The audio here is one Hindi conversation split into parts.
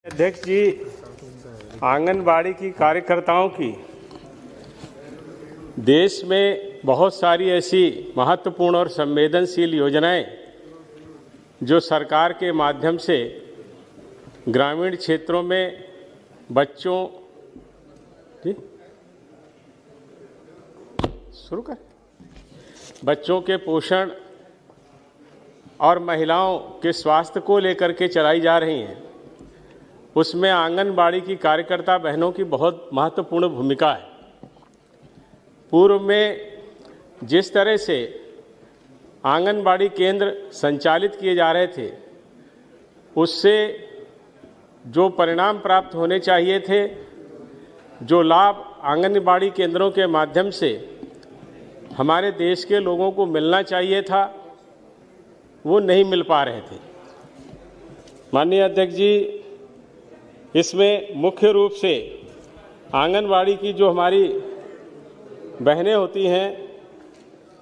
अध्यक्ष जी, आंगनबाड़ी की कार्यकर्ताओं की देश में बहुत सारी ऐसी महत्वपूर्ण और संवेदनशील योजनाएं जो सरकार के माध्यम से ग्रामीण क्षेत्रों में बच्चों बच्चों के पोषण और महिलाओं के स्वास्थ्य को लेकर के चलाई जा रही हैं, उसमें आंगनबाड़ी की कार्यकर्ता बहनों की बहुत महत्वपूर्ण भूमिका है। पूर्व में जिस तरह से आंगनबाड़ी केंद्र संचालित किए जा रहे थे, उससे जो परिणाम प्राप्त होने चाहिए थे, जो लाभ आंगनबाड़ी केंद्रों के माध्यम से हमारे देश के लोगों को मिलना चाहिए था, वो नहीं मिल पा रहे थे। माननीय अध्यक्ष जी, इसमें मुख्य रूप से आंगनबाड़ी की जो हमारी बहनें होती हैं,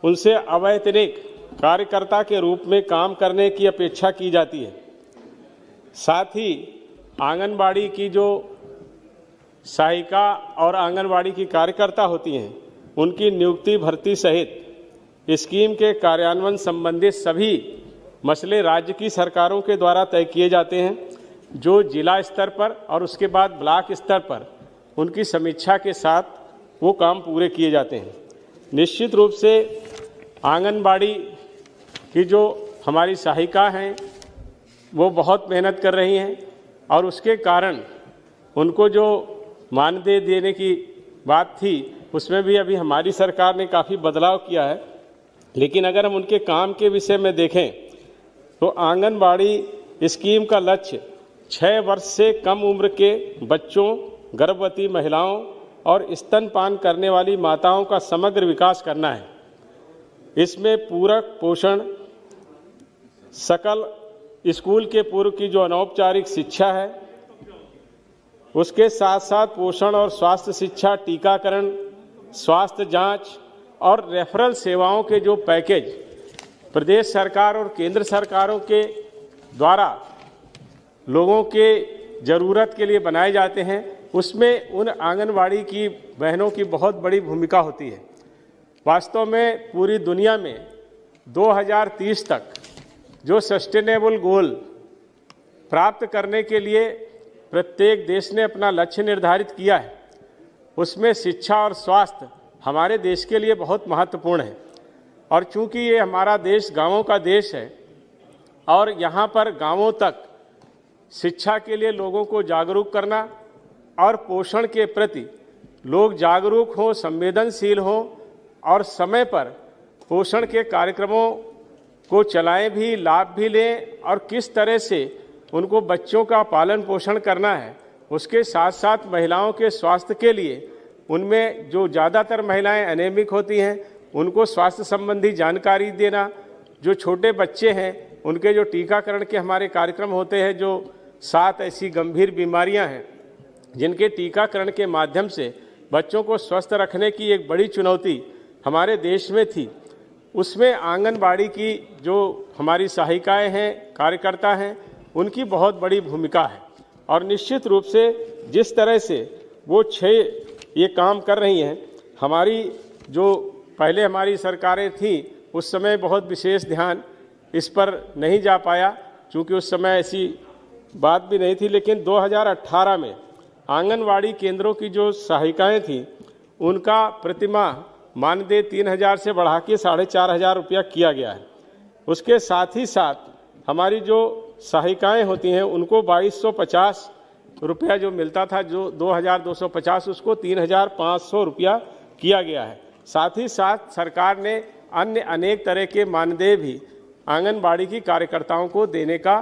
उनसे अवैतनिक कार्यकर्ता के रूप में काम करने की अपेक्षा की जाती है। साथ ही आंगनबाड़ी की जो सहायिका और आंगनबाड़ी की कार्यकर्ता होती हैं, उनकी नियुक्ति भर्ती सहित स्कीम के कार्यान्वयन संबंधित सभी मसले राज्य की सरकारों के द्वारा तय किए जाते हैं, जो जिला स्तर पर और उसके बाद ब्लॉक स्तर पर उनकी समीक्षा के साथ वो काम पूरे किए जाते हैं। निश्चित रूप से आंगनबाड़ी की जो हमारी सहायिका हैं, वो बहुत मेहनत कर रही हैं और उसके कारण उनको जो मानदेय देने की बात थी, उसमें भी अभी हमारी सरकार ने काफ़ी बदलाव किया है। लेकिन अगर हम उनके काम के विषय में देखें तो आंगनबाड़ी स्कीम का लक्ष्य 6 वर्ष से कम उम्र के बच्चों, गर्भवती महिलाओं और स्तनपान करने वाली माताओं का समग्र विकास करना है। इसमें पूरक पोषण, सकल स्कूल के पूर्व की जो अनौपचारिक शिक्षा है, उसके साथ साथ पोषण और स्वास्थ्य शिक्षा, टीकाकरण, स्वास्थ्य जांच और रेफरल सेवाओं के जो पैकेज प्रदेश सरकार और केंद्र सरकारों के द्वारा लोगों के ज़रूरत के लिए बनाए जाते हैं, उसमें उन आंगनबाड़ी की बहनों की बहुत बड़ी भूमिका होती है। वास्तव में पूरी दुनिया में 2030 तक जो सस्टेनेबल गोल प्राप्त करने के लिए प्रत्येक देश ने अपना लक्ष्य निर्धारित किया है, उसमें शिक्षा और स्वास्थ्य हमारे देश के लिए बहुत महत्वपूर्ण है। और चूंकि ये हमारा देश गांवों का देश है और यहाँ पर गांवों तक शिक्षा के लिए लोगों को जागरूक करना और पोषण के प्रति लोग जागरूक हों, संवेदनशील हों और समय पर पोषण के कार्यक्रमों को चलाएं भी, लाभ भी लें और किस तरह से उनको बच्चों का पालन पोषण करना है, उसके साथ साथ महिलाओं के स्वास्थ्य के लिए उनमें जो ज़्यादातर महिलाएं एनेमिक होती हैं, उनको स्वास्थ्य संबंधी जानकारी देना, जो छोटे बच्चे हैं उनके जो टीकाकरण के हमारे कार्यक्रम होते हैं, जो 7 ऐसी गंभीर बीमारियां हैं जिनके टीकाकरण के माध्यम से बच्चों को स्वस्थ रखने की एक बड़ी चुनौती हमारे देश में थी, उसमें आंगनबाड़ी की जो हमारी सहायिकाएं हैं, कार्यकर्ता हैं, उनकी बहुत बड़ी भूमिका है। और निश्चित रूप से जिस तरह से वो 6 ये काम कर रही हैं, हमारी जो पहले हमारी सरकारें थीं उस समय बहुत विशेष ध्यान इस पर नहीं जा पाया, क्योंकि उस समय ऐसी बात भी नहीं थी। लेकिन 2018 में आंगनवाड़ी केंद्रों की जो सहायिकाएं थीं, उनका प्रतिमाह मानदेय 3000 से बढ़ा के 4500 रुपया किया गया है। उसके साथ ही साथ हमारी जो सहायिकाएं होती हैं, उनको 2250 रुपया जो मिलता था, जो 2250, उसको 3500 रुपया किया गया है। साथ ही साथ सरकार ने अन्य अनेक तरह के मानदेय भी आंगनबाड़ी की कार्यकर्ताओं को देने का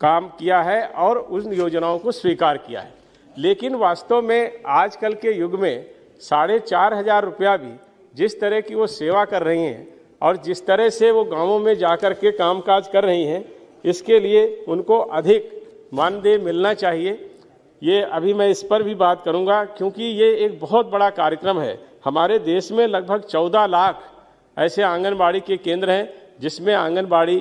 काम किया है और उन योजनाओं को स्वीकार किया है। लेकिन वास्तव में आजकल के युग में 4500 रुपया भी जिस तरह की वो सेवा कर रही हैं और जिस तरह से वो गांवों में जाकर के कामकाज कर रही हैं, इसके लिए उनको अधिक मानदेय मिलना चाहिए। ये अभी मैं इस पर भी बात करूंगा, क्योंकि ये एक बहुत बड़ा कार्यक्रम है। हमारे देश में लगभग 14 लाख ऐसे आंगनबाड़ी के केंद्र हैं जिसमें आंगनबाड़ी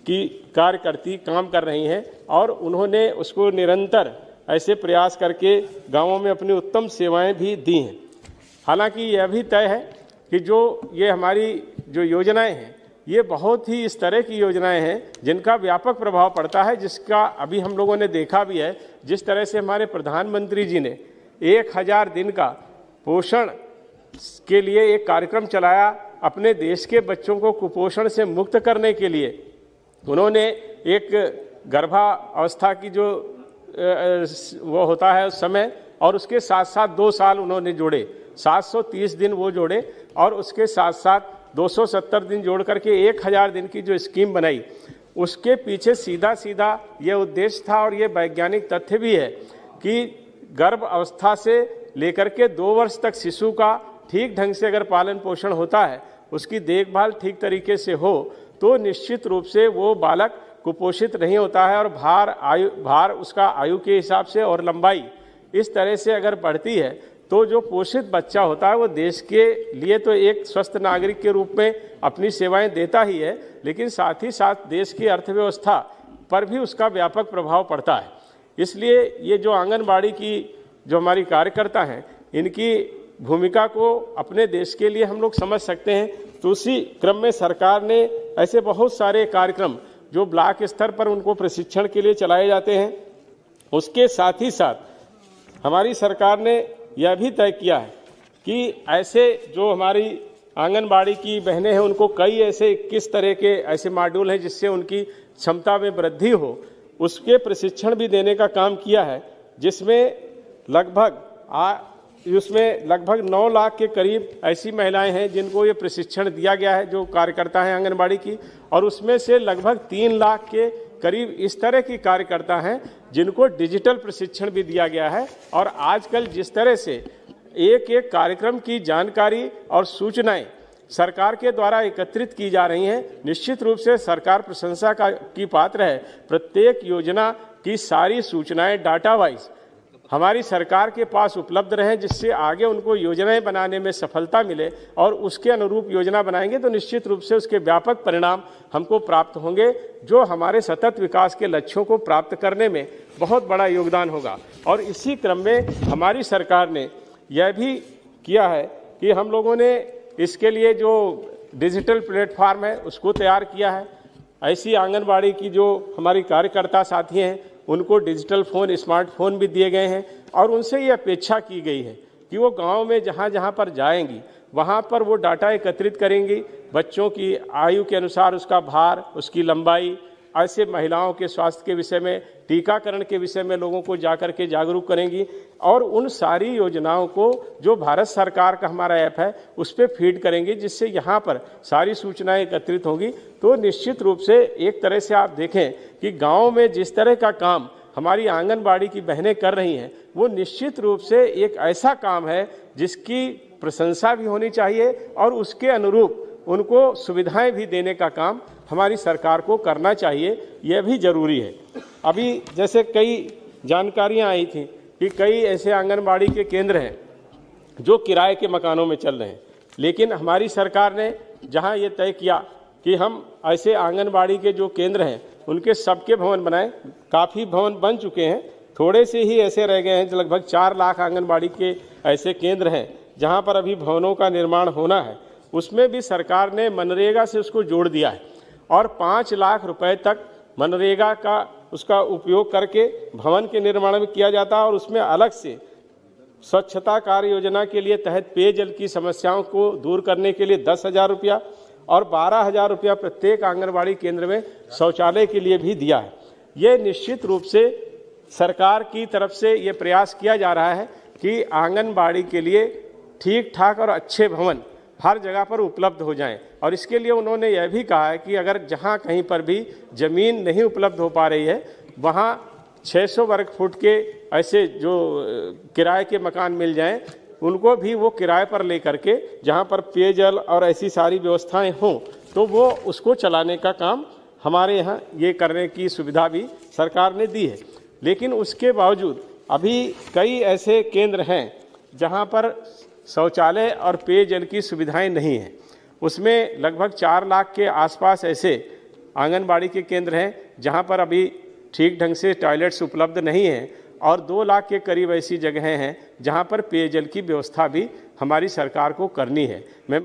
की कार्यकर्ती काम कर रही हैं और उन्होंने उसको निरंतर ऐसे प्रयास करके गांवों में अपनी उत्तम सेवाएं भी दी हैं। हालांकि यह भी तय है कि जो ये हमारी जो योजनाएं हैं ये बहुत ही इस तरह की योजनाएं हैं जिनका व्यापक प्रभाव पड़ता है, जिसका अभी हम लोगों ने देखा भी है। जिस तरह से हमारे प्रधानमंत्री जी ने 1000 दिन का पोषण के लिए एक कार्यक्रम चलाया, अपने देश के बच्चों को कुपोषण से मुक्त करने के लिए उन्होंने एक गर्भावस्था की जो वो होता है उस समय, और उसके साथ साथ 2 साल उन्होंने जोड़े, 730 दिन वो जोड़े, और उसके साथ साथ 270 दिन जोड़ करके 1000 दिन की जो स्कीम बनाई, उसके पीछे सीधा सीधा ये उद्देश्य था और ये वैज्ञानिक तथ्य भी है कि गर्भ अवस्था से लेकर के 2 वर्ष तक शिशु का ठीक ढंग से अगर पालन पोषण होता है, उसकी देखभाल ठीक तरीके से हो, तो निश्चित रूप से वो बालक कुपोषित नहीं होता है और भार उसका आयु के हिसाब से और लंबाई इस तरह से अगर बढ़ती है तो जो पोषित बच्चा होता है वो देश के लिए तो एक स्वस्थ नागरिक के रूप में अपनी सेवाएं देता ही है, लेकिन साथ ही साथ देश की अर्थव्यवस्था पर भी उसका व्यापक प्रभाव पड़ता है। इसलिए ये जो आंगनबाड़ी की जो हमारी कार्यकर्ता हैं, इनकी भूमिका को अपने देश के लिए हम लोग समझ सकते हैं। तो उसी क्रम में सरकार ने ऐसे बहुत सारे कार्यक्रम जो ब्लॉक स्तर पर उनको प्रशिक्षण के लिए चलाए जाते हैं, उसके साथ ही साथ हमारी सरकार ने यह भी तय किया है कि ऐसे जो हमारी आंगनबाड़ी की बहनें हैं उनको कई ऐसे 21 तरह के ऐसे मॉड्यूल हैं जिससे उनकी क्षमता में वृद्धि हो, उसके प्रशिक्षण भी देने का काम किया है, जिसमें लगभग 9 लाख के करीब ऐसी महिलाएं हैं जिनको ये प्रशिक्षण दिया गया है, जो कार्यकर्ता हैं आंगनबाड़ी की, और उसमें से लगभग 3 लाख के करीब इस तरह की कार्यकर्ता हैं जिनको डिजिटल प्रशिक्षण भी दिया गया है। और आजकल जिस तरह से एक एक कार्यक्रम की जानकारी और सूचनाएं सरकार के द्वारा एकत्रित की जा रही हैं, निश्चित रूप से सरकार प्रशंसा की पात्र है। प्रत्येक योजना की सारी सूचनाएं डाटा वाइज हमारी सरकार के पास उपलब्ध रहें, जिससे आगे उनको योजनाएं बनाने में सफलता मिले, और उसके अनुरूप योजना बनाएंगे तो निश्चित रूप से उसके व्यापक परिणाम हमको प्राप्त होंगे, जो हमारे सतत विकास के लक्ष्यों को प्राप्त करने में बहुत बड़ा योगदान होगा। और इसी क्रम में हमारी सरकार ने यह भी किया है कि हम लोगों ने इसके लिए जो डिजिटल प्लेटफॉर्म है उसको तैयार किया है। ऐसी आंगनबाड़ी की जो हमारी कार्यकर्ता साथी हैं उनको डिजिटल फ़ोन, स्मार्टफोन भी दिए गए हैं, और उनसे ये अपेक्षा की गई है कि वो गांव में जहाँ जहाँ पर जाएंगी वहाँ पर वो डाटा एकत्रित करेंगी, बच्चों की आयु के अनुसार उसका भार, उसकी लंबाई, ऐसे महिलाओं के स्वास्थ्य के विषय में, टीकाकरण के विषय में लोगों को जाकर के जागरूक करेंगी, और उन सारी योजनाओं को जो भारत सरकार का हमारा ऐप है उस पर फीड करेंगे, जिससे यहाँ पर सारी सूचनाएं एकत्रित होंगी। तो निश्चित रूप से एक तरह से आप देखें कि गाँव में जिस तरह का काम हमारी आंगनबाड़ी की बहनें कर रही हैं, वो निश्चित रूप से एक ऐसा काम है जिसकी प्रशंसा भी होनी चाहिए, और उसके अनुरूप उनको सुविधाएं भी देने का काम हमारी सरकार को करना चाहिए, यह भी जरूरी है। अभी जैसे कई जानकारियां आई थी कि कई ऐसे आंगनबाड़ी के केंद्र हैं जो किराए के मकानों में चल रहे हैं, लेकिन हमारी सरकार ने जहां ये तय किया कि हम ऐसे आंगनबाड़ी के जो केंद्र हैं उनके सबके भवन बनाएं। काफ़ी भवन बन चुके हैं, थोड़े से ही ऐसे रह गए हैं। लगभग 4 लाख आंगनबाड़ी के ऐसे केंद्र हैं जहां पर अभी भवनों का निर्माण होना है। उसमें भी सरकार ने मनरेगा से उसको जोड़ दिया है, और 5 लाख रुपए तक मनरेगा का उसका उपयोग करके भवन के निर्माण में किया जाता है। और उसमें अलग से स्वच्छता कार्य योजना के लिए तहत पेयजल की समस्याओं को दूर करने के लिए 10,000 रुपया और 12,000 रुपया प्रत्येक आंगनबाड़ी केंद्र में शौचालय के लिए भी दिया है। ये निश्चित रूप से सरकार की तरफ से ये प्रयास किया जा रहा है कि आंगनबाड़ी के लिए ठीक ठाक और अच्छे भवन हर जगह पर उपलब्ध हो जाएं। और इसके लिए उन्होंने यह भी कहा है कि अगर जहां कहीं पर भी ज़मीन नहीं उपलब्ध हो पा रही है, वहां 600 वर्ग फुट के ऐसे जो किराए के मकान मिल जाएं, उनको भी वो किराए पर ले करके, जहां पर पेयजल और ऐसी सारी व्यवस्थाएं हों, तो वो उसको चलाने का काम हमारे यहाँ ये करने की सुविधा भी सरकार ने दी है। लेकिन उसके बावजूद अभी कई ऐसे केंद्र हैं जहाँ पर शौचालय और पेयजल की सुविधाएं नहीं हैं। उसमें लगभग 4 लाख के आसपास ऐसे आंगनबाड़ी के केंद्र हैं जहां पर अभी ठीक ढंग से टॉयलेट्स उपलब्ध नहीं हैं, और 2 लाख के करीब ऐसी जगहें हैं जहां पर पेयजल की व्यवस्था भी हमारी सरकार को करनी है। मैं